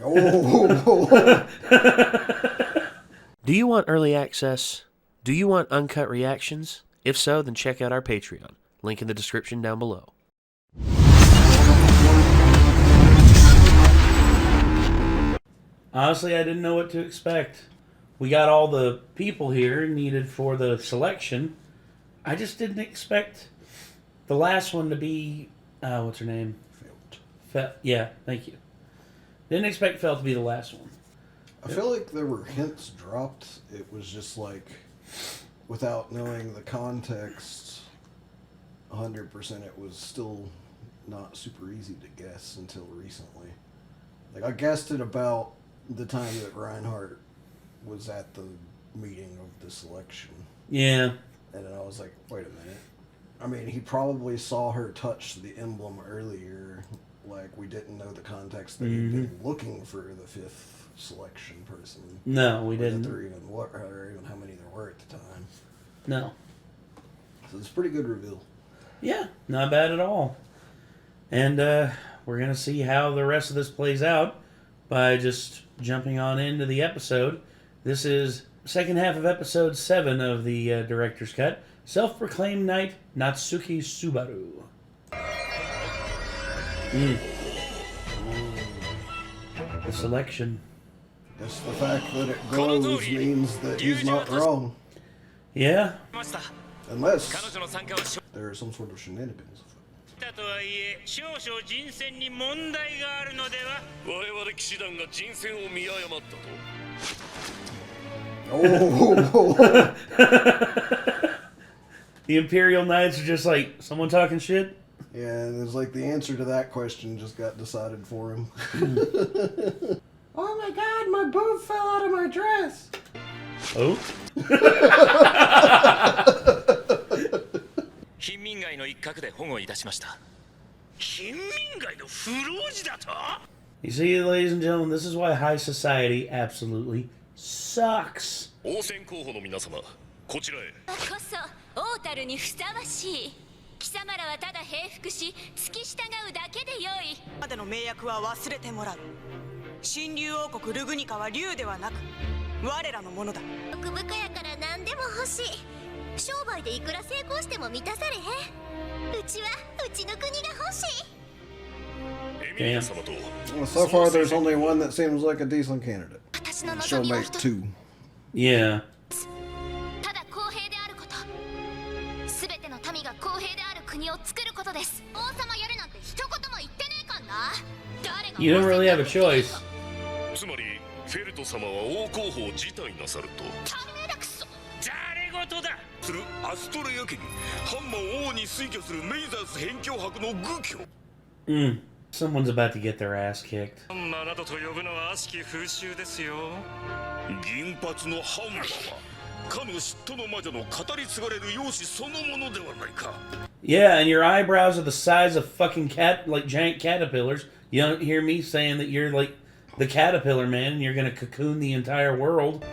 Oh. Do you want early access? Do you want uncut reactions? If so, then check out our Patreon. Link in the description down below. Honestly, I didn't know what to expect. We got all the people here needed for the selection. I just didn't expect the last one to be... what's her name? Felt. Yeah, thank you. Didn't expect Felt to be the last one. I feel like there were hints dropped. It was just like, without knowing the context, 100% it was still not super easy to guess until recently. Like, I guessed it about the time that Reinhardt was at the meeting of the selection. Yeah. And then I was like, wait a minute. I mean, he probably saw her touch the emblem earlier. Like, we didn't know the context that he'd been looking for the fifth selection person. No, we didn't. Or even how many there were at the time. No. So it's a pretty good reveal. Yeah, not bad at all. And we're going to see how the rest of this plays out by just jumping on into the episode. This is second half of episode 7 of the director's cut. Self-proclaimed knight Natsuki Subaru. The selection. Just the fact that it glows means that he's not wrong. Yeah. Unless there are some sort of shenanigans. Oh. The Imperial Knights are just like, someone talking shit? Yeah, and it's like the answer to that question just got decided for him. Oh my god, my boob fell out of my dress! Oh? You see, ladies and gentlemen, this is why high society absolutely sucks. Damn. Well, so far there's only one that seems like a decent candidate. She'll make 2. Yeah. You don't really have a choice. Someone's about to get their ass kicked. Yeah, and your eyebrows are the size of fucking giant caterpillars. You don't hear me saying that you're like the caterpillar man and you're gonna cocoon the entire world.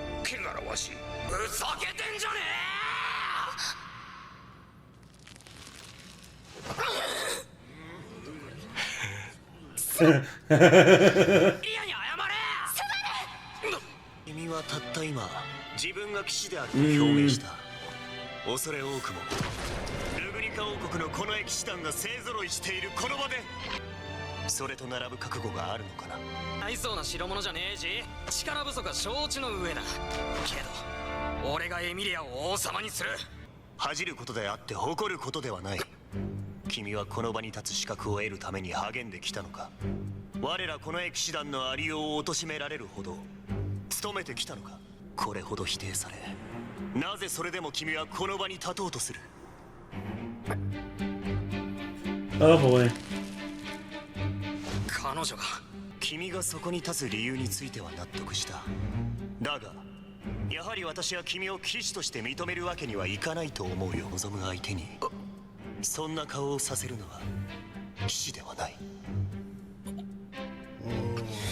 Oh boy. 彼女が君がそこに立つ理由については納得した。だがやはり私は君を騎士として認めるわけにはいかないと思うよ。望む相手にそんな顔をさせるのは騎士ではない。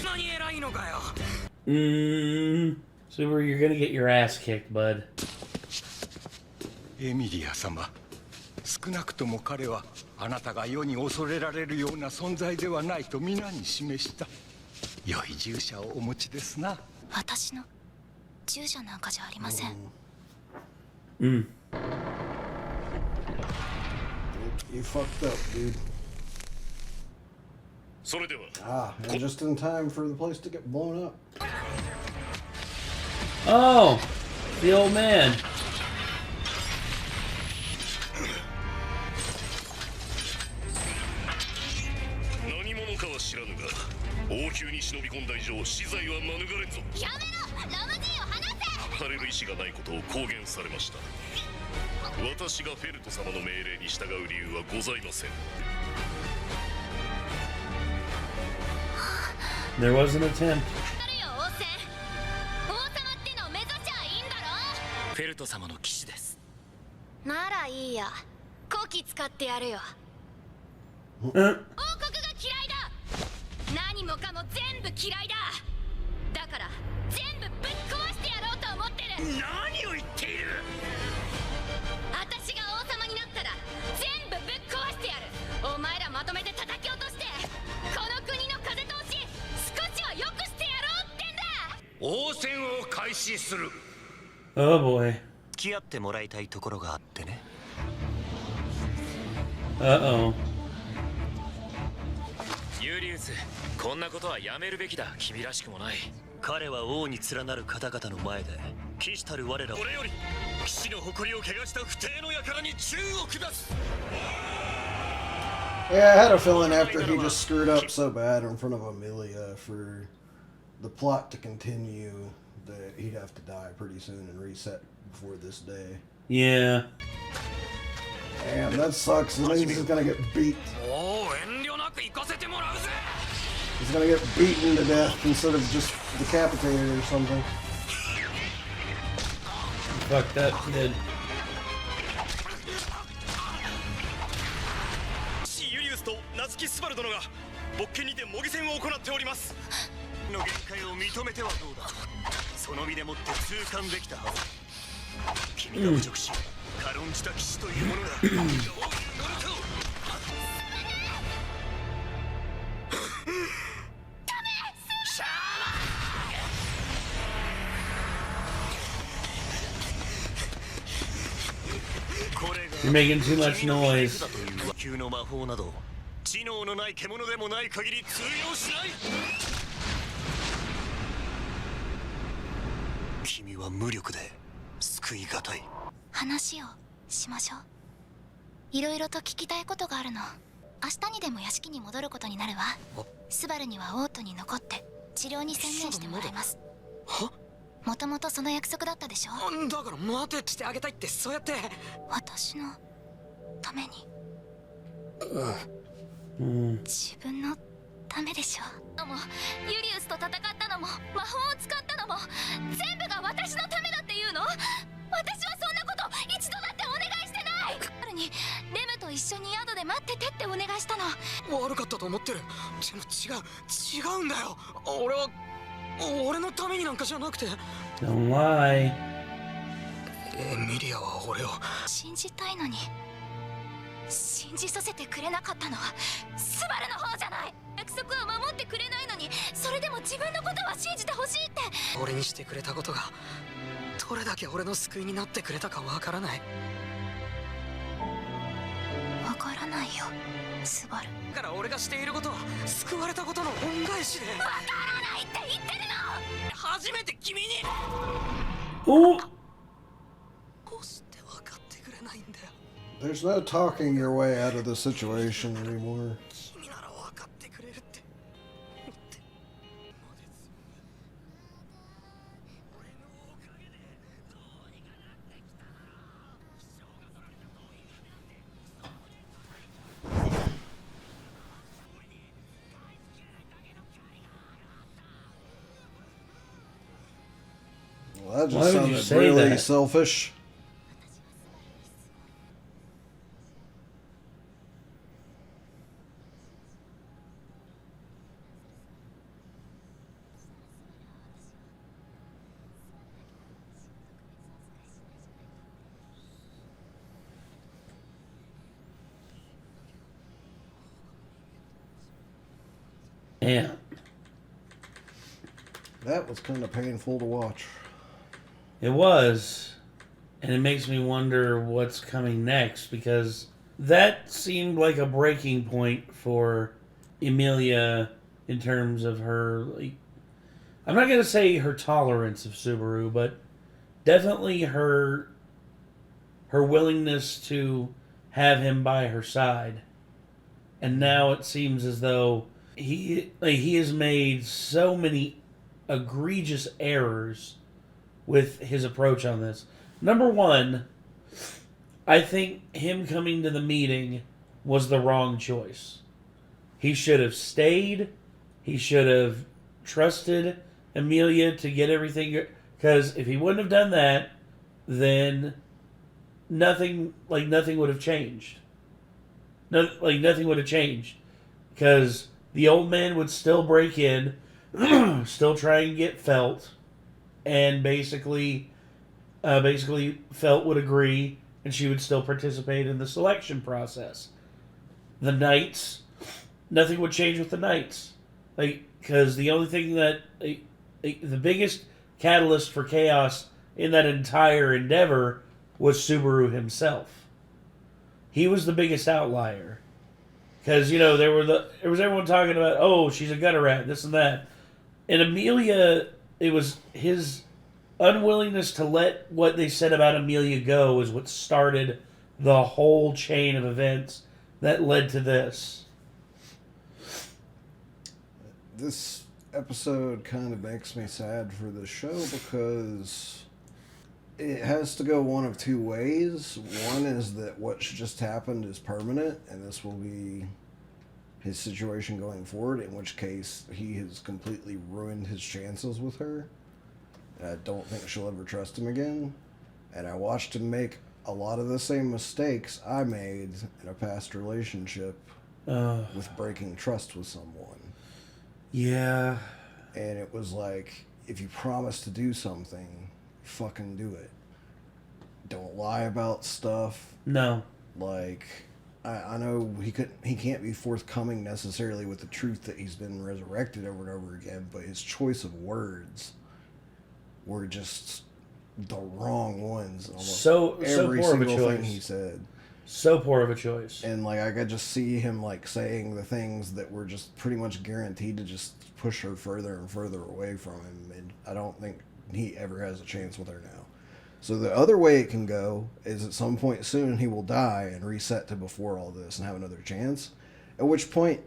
何偉いのかよ。Super, you're gonna get your ass kicked, bud. エミリア様、少なくとも彼はあなたが世に恐れられるような存在ではないと皆に示した。良い従者をお持ちですな。私の従者なんかじゃありません。Mm. You fucked up, dude. それでは Ah, and just in time for the place to get blown up. Oh, the old man. 何者かは知らぬが王宮に忍び込んだ以上死罪は免れんぞ。やめろ、ラムジーを離せ。される意志がないことを公言されました。私がフェルト様の命令に従う理由はございません。 There was an attempt. フェルト様の騎士です。ならいいや。こき使ってやるよ。Uh, 王国が嫌いだ。何もかも全部嫌いだ。だから全部ぶっ壊してやろうと思ってる。何を言っている。私が王様になったら全部ぶっ壊してやる。お前らまとめて叩き落としてこの国の風通し少しは良くしてやろうってんだ。応戦を開始する。 oh boy. 付き合ってもらいたいところがあってね。Uh-oh. ユリウス、こんなことはやめるべきだ。君らしくもない。彼は王に連なる方々の前で騎士たる我らこれより騎士の誇りを汚した不貞の輩に忠を下す。 Yeah, I had a feeling after he just screwed up so bad in front of Amelia for the plot to continue that he'd have to die pretty soon and reset before this day. Yeah. Damn, that sucks. It means he's gonna get beat. もう遠慮なく行かせてもらうぜ。 He's gonna get beaten to death instead of just decapitated or something. Fucked up kid. 父ユリウスと名付きスバル殿が勃起にて模擬戦を行っております。の限界を認めてはどうだ。その身でもって痛感できたはず。君が侮辱し、軽んじた騎士というものが。You're making too much noise. 急の魔法など知能のない獣でもない限り通用しない。君は無力で救いがたい。話をしましょう。いろいろと聞きたいことがあるの。明日にでも屋敷に戻ることになるわ。スバルにはオートに残って治療に専念してもらいます。もともとその約束だったでしょ。だから待てってしてあげたいってそうやって。私のために。自分のためでしょ。ユリウスと戦ったのも魔法を使ったのも全部が私のためだっていうの。私はそんなこと一度だってお願いしてない。彼にレムと一緒に宿で待っててってお願いしたの。悪かったと思ってる。でも違うんだよ。俺のためになんかじゃなくて。 Don't lie. エミリアは俺を信じたいのに信じさせてくれなかったのはスバルの方じゃない。約束は守ってくれないのにそれでも自分のことは信じてほしいって。俺にしてくれたことがどれだけ俺の救いになってくれたかわからない。わからないよスバル。だから俺がしていることは救われたことの恩返しで。わからないって言ってるの。初めて君に Oh! どうして分かってくれないんだよ。 There's no talking your way out of the situation anymore. 君なら分かってくれるって思って。 Well, that Why just would you sounded say really that? selfish. Yeah. That was kind of painful to watch. It was. And it makes me wonder what's coming next, because that seemed like a breaking point for Emilia in terms of her, like, I'm not going to say her tolerance of Subaru, but definitely her willingness to have him by her side. And now it seems as though he has made so many egregious errors with his approach on this. Number one, I think him coming to the meeting was the wrong choice. He should have stayed. He should have trusted Emilia to get everything. Because if he wouldn't have done that, then nothing would have changed. Nothing would have changed. Because the old man would still break in, still try and get Felt, and basically Felt would agree, and she would still participate in the selection process. The Knights, nothing would change with the Knights, because the only thing that the biggest catalyst for chaos in that entire endeavor was Subaru himself. He was the biggest outlier, because there was everyone talking about, oh, she's a gutter rat, this and that, and Emilia, it was his unwillingness to let what they said about Emilia go is what started the whole chain of events that led to this. This episode kind of makes me sad for the show because it has to go one of two ways. One is that what just happened is permanent, and this will be his situation going forward, in which case he has completely ruined his chances with her. I don't think she'll ever trust him again. And I watched him make a lot of the same mistakes I made in a past relationship with breaking trust with someone. Yeah. And it was like, if you promise to do something, fucking do it. Don't lie about stuff. No. Like, I know he can't be forthcoming necessarily with the truth that he's been resurrected over and over again, but his choice of words were just the wrong ones. Almost every poor of a single choice. thing he said. So poor of a choice. And like I could just see him like saying the things that were just pretty much guaranteed to just push her further and further away from him. And I don't think he ever has a chance with her now. So the other way it can go is at some point soon he will die and reset to before all this and have another chance. At which point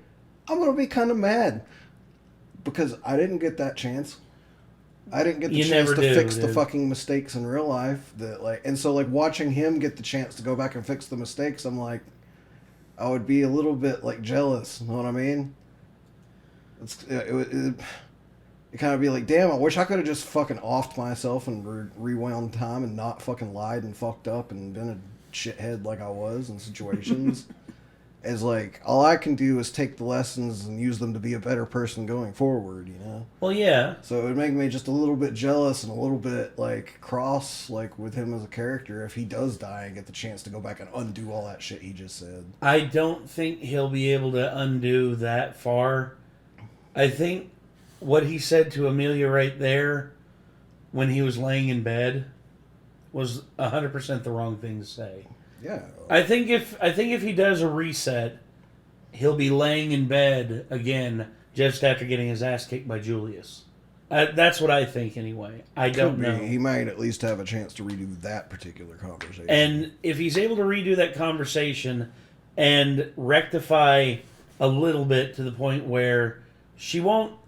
I'm going to be kind of mad because I didn't get that chance. I didn't get the chance to fix the fucking mistakes in real life. And so watching him get the chance to go back and fix the mistakes, I'm like, I would be a little bit like jealous. You know what I mean? It kind of be like, damn, I wish I could have just fucking offed myself and rewound time and not fucking lied and fucked up and been a shithead like I was in situations. As like, all I can do is take the lessons and use them to be a better person going forward, you know? Well, yeah. So it would make me just a little bit jealous and a little bit, cross, with him as a character if he does die and get the chance to go back and undo all that shit he just said. I don't think he'll be able to undo that far. I think what he said to Emilia right there when he was laying in bed was 100% the wrong thing to say. Yeah. I think if he does a reset, he'll be laying in bed again just after getting his ass kicked by Julius. That's what I think anyway. I don't know. He might at least have a chance to redo that particular conversation. And if he's able to redo that conversation and rectify a little bit to the point where she won't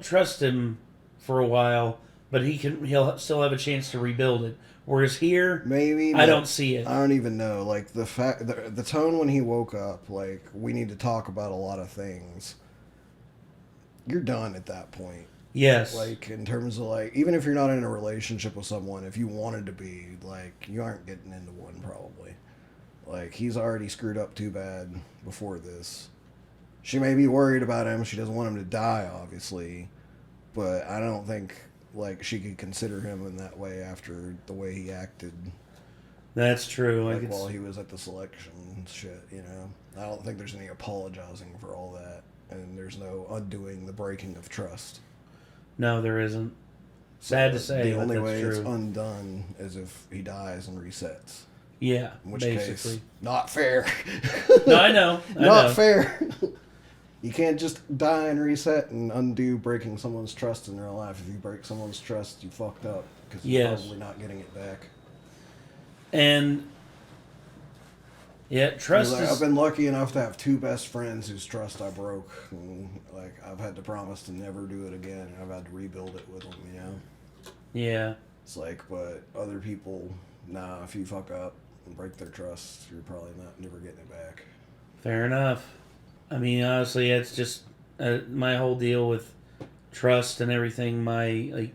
trust him for a while, but he'll still have a chance to rebuild it. Whereas here, maybe I don't see it. I don't even know. The tone when he woke up, we need to talk about a lot of things. You're done at that point. Yes. In terms of even if you're not in a relationship with someone, if you wanted to be, you aren't getting into one probably. He's already screwed up too bad before this. She may be worried about him. She doesn't want him to die, obviously. But I don't think she could consider him in that way after the way he acted. That's true. While he was at the selection shit, you know. I don't think there's any apologizing for all that, and there's no undoing the breaking of trust. No, there isn't. Sad to say, the but only that's way true. it's undone is if he dies and resets. Yeah, In which basically. case, not fair. No, I know. Not fair. You can't just die and reset and undo breaking someone's trust in real life. If you break someone's trust, you fucked up because you're probably not getting it back. And yeah, trust Like, is... I've been lucky enough to have 2 best friends whose trust I broke. And, like, I've had to promise to never do it again. And I've had to rebuild it with them, you know? Yeah. It's like, but other people, nah, if you fuck up and break their trust, you're probably never getting it back. Fair enough. I mean, honestly, it's just my whole deal with trust and everything. I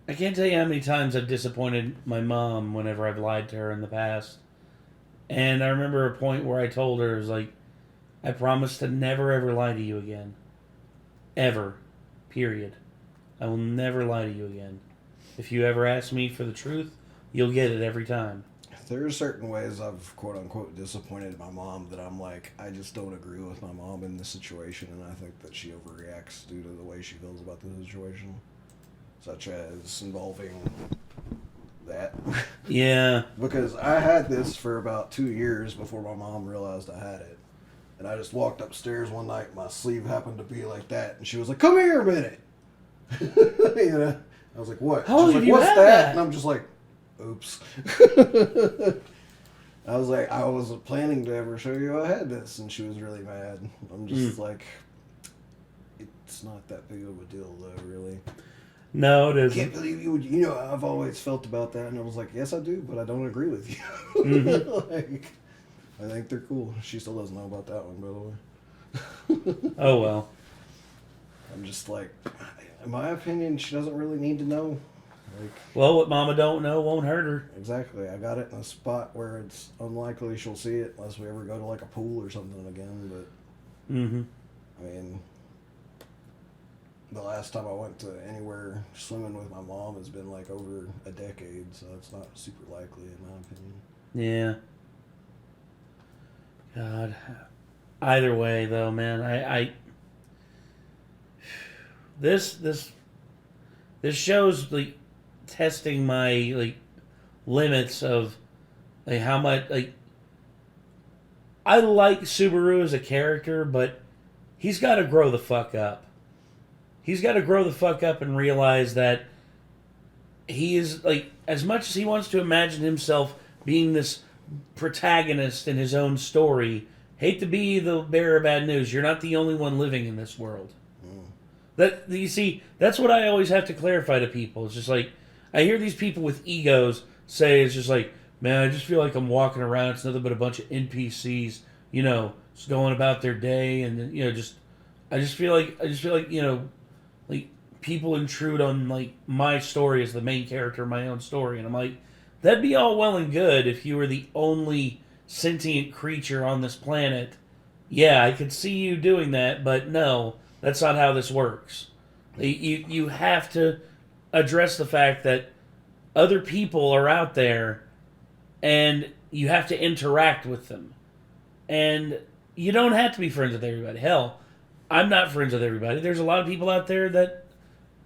can't tell you how many times I've disappointed my mom whenever I've lied to her in the past. And I remember a point where I told her, it was like, I promise to never ever lie to you again. Ever. Period. I will never lie to you again. If you ever ask me for the truth, you'll get it every time. There are certain ways I've quote-unquote disappointed my mom that I'm like, I just don't agree with my mom in this situation, and I think that she overreacts due to the way she feels about the situation. Such as involving that. Yeah. Because I had this for about 2 years before my mom realized I had it. And I just walked upstairs one night, my sleeve happened to be like that, and she was like, come here a minute! You know? I was like, what? How long She's have like, you what's had that? that? And I'm just like, oops. I was like, I wasn't planning to ever show you I had this, and she was really mad. I'm just like, it's not that big of a deal, though, really. No, it I isn't. can't believe you would, you know, I've always felt about that, and I was like, yes, I do, but I don't agree with you. Like, I think they're cool. She still doesn't know about that one, by the way. Oh, well. I'm just like, in my opinion, she doesn't really need to know. Like, Well, what mama don't know won't hurt her. exactly. I got it in a spot where it's unlikely she'll see it unless we ever go to like a pool or something again. But I mean, the last time I went to anywhere swimming with my mom has been like over a decade, so it's not super likely in my opinion. Yeah. God. Either way, though, man, I this shows like testing my like limits of like how much like I like Subaru as a character, but he's got to grow the fuck up. He's got to grow the fuck up and realize that he is like, as much as he wants to imagine himself being this protagonist in his own story. Hate to be the bearer of bad news. You're not the only one living in this world. That you see, that's what I always have to clarify to people. It's just like I hear these people with egos say, it's just like, man, I just feel like I'm walking around. It's nothing but a bunch of NPCs, you know, just going about their day, and you know, I just feel like you know, like people intrude on like my story as the main character of my own story, and I'm like, that'd be all well and good if you were the only sentient creature on this planet. Yeah, I could see you doing that, but no, that's not how this works. You have to address the fact that other people are out there, and you have to interact with them. And you don't have to be friends with everybody. Hell, I'm not friends with everybody. There's a lot of people out there that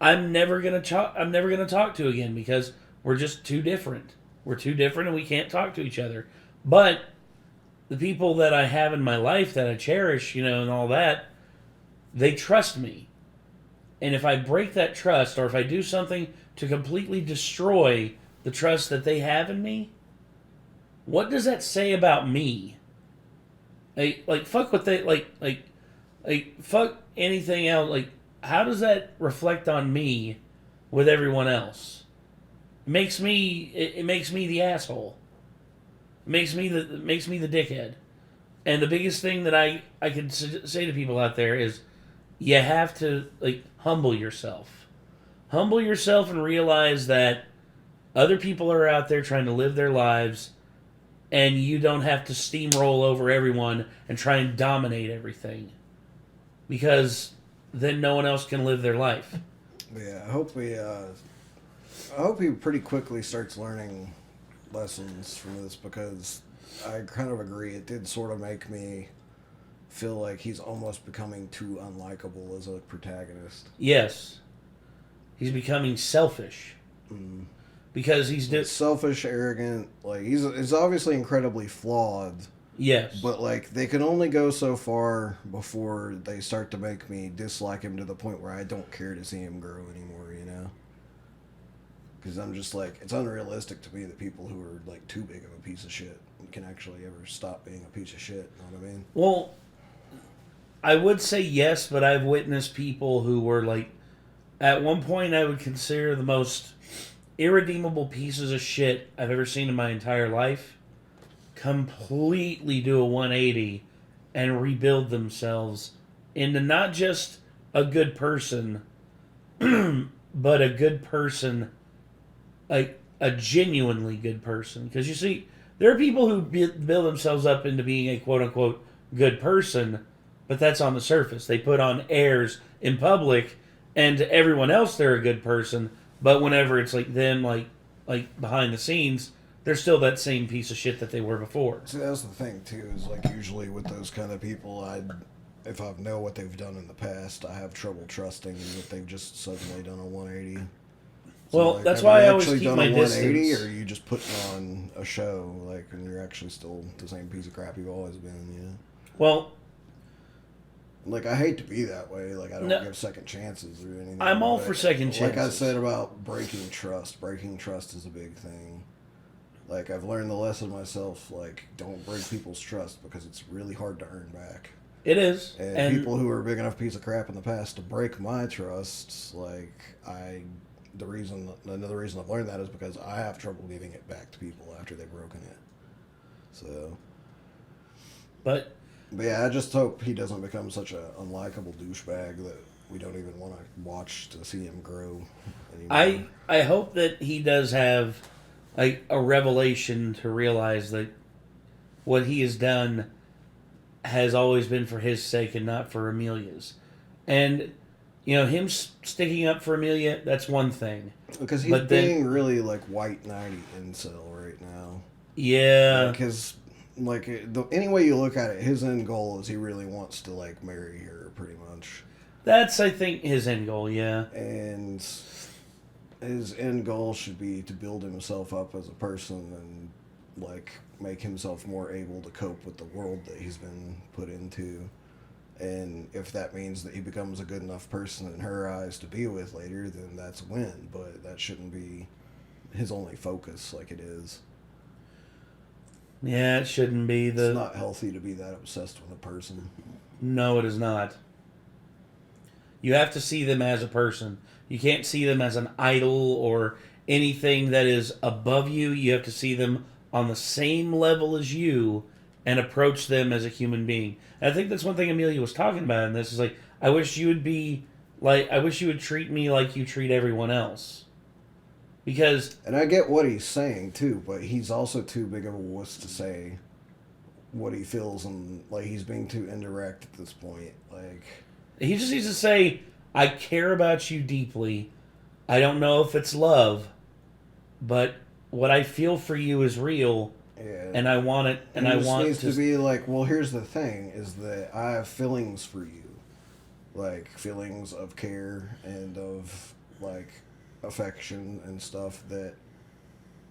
I'm never gonna talk to again because we're just too different. We're too different, and we can't talk to each other. But the people that I have in my life that I cherish, you know, and all that, they trust me. And if I break that trust, or if I do something to completely destroy the trust that they have in me, what does that say about me? Like fuck what they like fuck anything else. Like, how does that reflect on me with everyone else? It makes me the asshole. It makes me the dickhead. And the biggest thing that I can say to people out there is, you have to like humble yourself. Humble yourself and realize that other people are out there trying to live their lives, and you don't have to steamroll over everyone and try and dominate everything, because then no one else can live their life. Yeah, I hope he pretty quickly starts learning lessons from this, because I kind of agree. It did sort of make me feel like he's almost becoming too unlikable as a protagonist. Yes. he's becoming selfish. Because he's selfish, arrogant. Like, he's obviously incredibly flawed. Yes. But, like, they can only go so far before they start to make me dislike him to the point where I don't care to see him grow anymore, you know? Because I'm just like, it's unrealistic to me that people who are, like, too big of a piece of shit can actually ever stop being a piece of shit, you know what I mean? Well, I would say yes, but I've witnessed people who were, like, at one point I would consider the most irredeemable pieces of shit I've ever seen in my entire life completely do a 180 and rebuild themselves into not just a good person, but a good person, like a genuinely good person. Because you see, there are people who build themselves up into being a quote-unquote good person, but that's on the surface. They put on airs in public, and to everyone else they're a good person, but whenever it's like them, like behind the scenes, they're still that same piece of shit that they were before. See, that's the thing, too, is, like, usually with those kind of people, if I know what they've done in the past, I have trouble trusting that they've just suddenly done a 180. So, well, like, that's have why you I always actually keep done my a 180, distance. or are you just putting on a show, like, and you're actually still the same piece of crap you've always been, you know? Well, like, I hate to be that way. Like, I don't give second chances or anything. I'm all but for second chances. Like I said about breaking trust is a big thing. Like, I've learned the lesson myself, like, don't break people's trust because it's really hard to earn back. It is. And people who are a big enough piece of crap in the past to break my trust, like, another reason I've learned that is because I have trouble giving it back to people after they've broken it. So. But yeah, I just hope he doesn't become such an unlikable douchebag that we don't even want to watch to see him grow anymore. I hope that he does have like a revelation to realize that what he has done has always been for his sake and not for Amelia's. And, you know, him sticking up for Amelia, that's one thing. Because he's being really, like, white knighty incel right now. Yeah. Because, like, any way you look at it, his end goal is he really wants to, like, marry her, pretty much. That's, I think, his end goal, yeah. And his end goal should be to build himself up as a person and, like, make himself more able to cope with the world that he's been put into. And if that means that he becomes a good enough person in her eyes to be with later, then that's a win. But that shouldn't be his only focus like it is. Yeah, it shouldn't be. It's not healthy to be that obsessed with a person. No, it is not. You have to see them as a person. You can't see them as an idol or anything that is above you. You have to see them on the same level as you and approach them as a human being. And I think that's one thing Amelia was talking about in this, is like, I wish you would treat me like you treat everyone else. Because... And I get what he's saying, too, but he's also too big of a wuss to say what he feels, and, like, he's being too indirect at this point. Like, he just needs to say, I care about you deeply. I don't know if it's love, but what I feel for you is real, and I want it, and I want needs to be like, well, here's the thing, is that I have feelings for you. Like, feelings of care and of, like, affection and stuff, that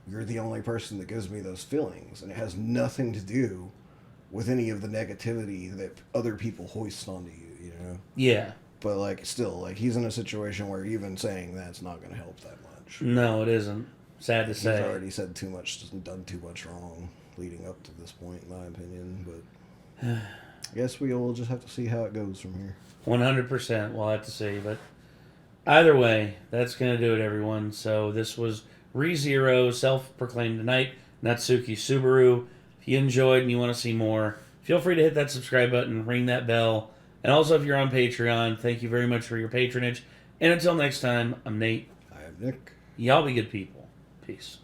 you're the only person that gives me those feelings, and it has nothing to do with any of the negativity that other people hoist onto you, you know? Yeah. But, like, still, like, he's in a situation where even saying that's not going to help that much. No, it isn't. Sad to say. He's already said too much, done too much wrong leading up to this point, in my opinion. But I guess we will just have to see how it goes from here. 100%. We'll have to see. But either way, that's going to do it, everyone. So this was ReZero, self-proclaimed tonight, Natsuki Subaru. If you enjoyed and you want to see more, feel free to hit that subscribe button, ring that bell. And also, if you're on Patreon, thank you very much for your patronage. And until next time, I'm Nate. I am Nick. Y'all be good people. Peace.